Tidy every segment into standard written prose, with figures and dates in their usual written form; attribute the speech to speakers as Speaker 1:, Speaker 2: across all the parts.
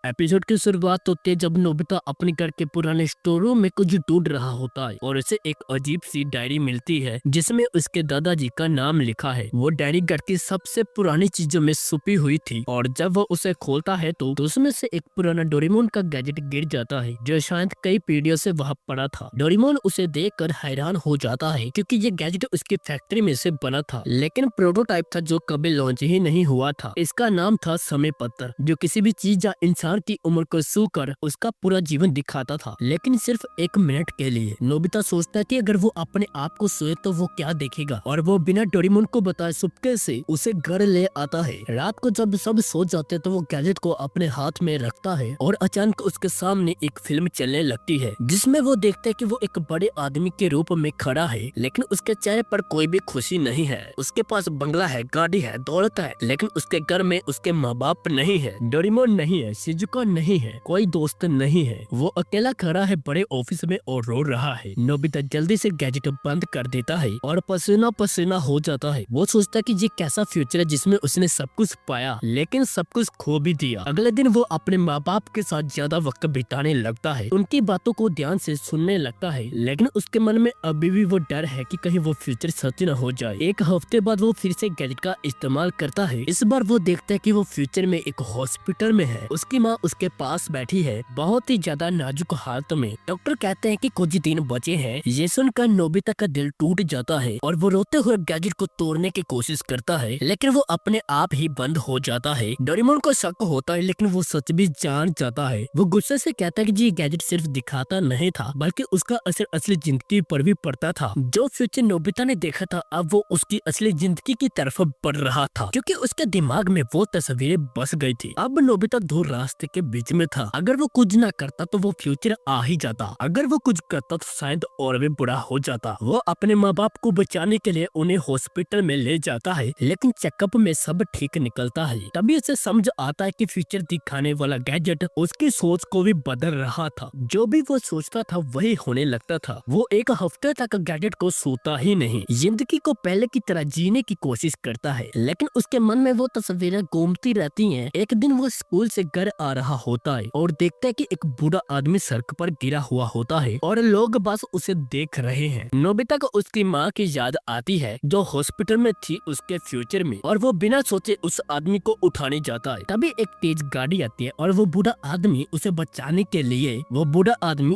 Speaker 1: Episode की शुरुआत होती है जब नोबिता अपने घर के पुराने स्टोर रूम में कुछ ढूंढ रहा होता है और उसे एक अजीब सी डायरी मिलती है जिसमें उसके दादाजी का नाम लिखा है। वो डायरी घर की सबसे पुरानी चीजों में छुपी हुई थी और जब वो उसे खोलता है तो उसमें से एक पुराना डोरेमोन का गैजेट गिर जाता है जो शायद कई पीढ़ियों से वहाँ पड़ा था। डोरेमोन उसे देखकर हैरान हो जाता है क्योंकि ये गैजेट उसकी फैक्ट्री में से बना था, लेकिन प्रोटोटाइप था जो कभी लॉन्च ही नहीं हुआ था। इसका नाम था समय पत्र, जो किसी भी चीज या इंसान की उम्र को छू कर उसका पूरा जीवन दिखाता था, लेकिन सिर्फ 1 मिनट के लिए। नोबिता सोचता है कि अगर वो अपने आप को सोए तो वो क्या देखेगा, और वो बिना डोरेमोन को बताए चुपके से उसे घर ले आता है। रात को जब सब सो जाते तो वो गैजेट को अपने हाथ में रखता है और अचानक उसके सामने एक फिल्म चलने लगती है जिसमें वो देखता है कि वो एक बड़े आदमी के रूप में खड़ा है, लेकिन उसके चेहरे पर कोई भी खुशी नहीं है। उसके पास बंगला है, गाड़ी है, दौलत है, लेकिन उसके घर में उसके माँ बाप नहीं है, डोरेमोन नहीं है, शिजुका नहीं है, कोई दोस्त नहीं है। वो अकेला खड़ा है बड़े ऑफिस में और रो रहा है। नोबिता जल्दी से गैजेट बंद कर देता है और पसीना पसीना हो जाता है। वो सोचता है कि ये कैसा फ्यूचर है जिसमें उसने सब कुछ पाया लेकिन सब कुछ खो भी दिया। अगले दिन वो अपने माँ बाप के साथ ज्यादा वक्त बिताने लगता है, उनकी बातों को ध्यान से सुनने लगता है, लेकिन उसके मन में अभी भी वो डर है कि कहीं वो फ्यूचर सच न हो जाए। एक हफ्ते बाद वो फिर से गैजेट का इस्तेमाल करता है। इस बार वो देखता है कि वो फ्यूचर में एक हॉस्पिटल में है। उसकी माँ उसके पास बैठी है, बहुत ही ज्यादा नाजुक हालत में। डॉक्टर कहते हैं कि कुछ दिन बचे हैं। ये सुनकर नोबिता का दिल टूट जाता है और वो रोते हुए गैजेट को तोड़ने की कोशिश करता है, लेकिन वो अपने आप ही बंद हो जाता है। डोरेमोन को शक होता है, लेकिन वो सच भी जान जाता है। वो गुस्से से कहता है कि ये गैजेट सिर्फ दिखाता नहीं था, बल्कि उसका असर असली जिंदगी पर भी पड़ता था। जो फ्यूचर नोबिता ने देखा था अब वो उसकी असली जिंदगी की तरफ बढ़ रहा था, क्योंकि उसके दिमाग में वो तस्वीरें बस गई थी। अब नोबिता दो रास्ते के बीच में था। अगर वो कुछ ना करता तो वो फ्यूचर आ ही जाता, अगर वो कुछ करता तो शायद और भी बुरा हो जाता। वो अपने माँ बाप को बचाने के लिए उन्हें हॉस्पिटल में ले जाता है, लेकिन चेकअप में सब ठीक निकलता है। तभी उसे समझ आता है कि फ्यूचर दिखाने वाला गैजेट उसकी सोच को भी बदल रहा था। जो भी वो सोचता था वही होने लगता था। वो एक हफ्ते तक गैजेट को सोता ही नहीं, जिंदगी को पहले की तरह जीने की कोशिश करता है, लेकिन उसके मन में वो तस्वीरें घूमती रहती हैं। एक दिन वो स्कूल से घर आ रहा होता है और देखता है कि एक बूढ़ा आदमी सड़क पर गिरा हुआ होता है और लोग बस उसे देख रहे हैं। नोबिता को उसकी माँ की याद आती है जो हॉस्पिटल में थी उसके फ्यूचर में, और वो बिना सोचे उस आदमी को उठाने जाता है। तभी एक तेज गाड़ी आती है और वो बूढ़ा आदमी उसे बचाने के लिए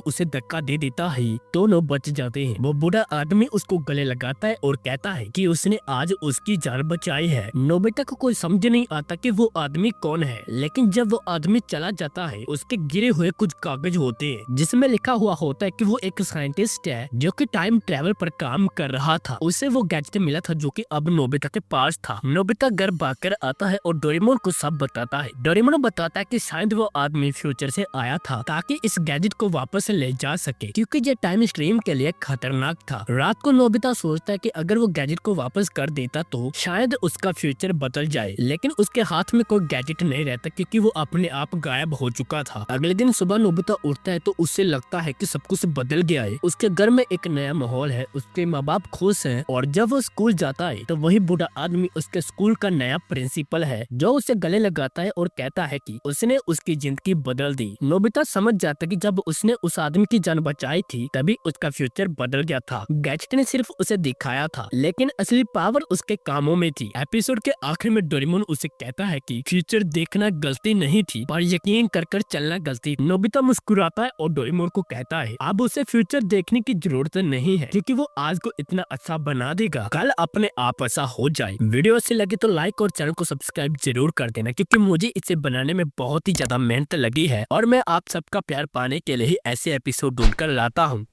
Speaker 1: उसे धक्का दे देता है। दोनों बच जाते हैं। वो बूढ़ा आदमी उसको गले लगाता है और कहता है कि उसने आज उसकी जान बचाई है। नोबिता को कोई समझ नहीं आता कि वो आदमी कौन है, लेकिन जब वो आदमी चला जाता है उसके गिरे हुए कुछ कागज होते हैं जिसमें लिखा हुआ होता है कि वो एक साइंटिस्ट है जो कि टाइम ट्रेवल पर काम कर रहा था। उसे वो गैजेट मिला था जो कि अब नोबिता के पास था। नोबिता घर भागकर आता है और डोरेमोन को सब बताता है। डोरेमोन बताता है कि शायद वो आदमी फ्यूचर से आया था ताकि इस गैजेट को वापस ले जा सके, क्योंकि ये टाइम स्ट्रीम के लिए खतरनाक था। रात को नोबिता सोचता है कि अगर वो गैजेट को वापस कर देता तो शायद उसका फ्यूचर बदल जाए, लेकिन उसके हाथ में कोई गैजेट नहीं रहता क्योंकि वो अपने आप गायब हो चुका था। अगले दिन सुबह नोबिता उठता है तो उसे लगता है कि सब कुछ बदल गया है। उसके घर में एक नया माहौल है, उसके माँ बाप खुश हैं, और जब वो स्कूल जाता है तो वही बूढ़ा आदमी उसके स्कूल का नया प्रिंसिपल है जो उसे गले लगाता है और कहता है कि उसने उसकी जिंदगी बदल दी। नोबिता समझ जाता है कि जब उसने उस आदमी की जान बचाई थी तभी उसका फ्यूचर बदल गया था। गैजेट ने सिर्फ उसे दिखाया था, लेकिन असली पावर उसके कामों में थी। एपिसोड के आखिर में डोरेमोन उसे कहता है कि फ्यूचर देखना गलती नहीं थी पर यकीन कर चलना गलती। नोबिता मुस्कुराता है और डोरेमोन को कहता है अब उसे फ्यूचर देखने की जरूरत नहीं है क्योंकि वो आज को इतना अच्छा बना देगा, कल अपने आप ऐसा हो जाए। वीडियो अच्छी लगी तो लाइक और चैनल को सब्सक्राइब जरूर कर देना, क्योंकि मुझे इसे बनाने में बहुत ही ज्यादा मेहनत लगी है और मैं आप सबका प्यार पाने के लिए ही ऐसे एपिसोड ढूंढ कर लाता हूँ।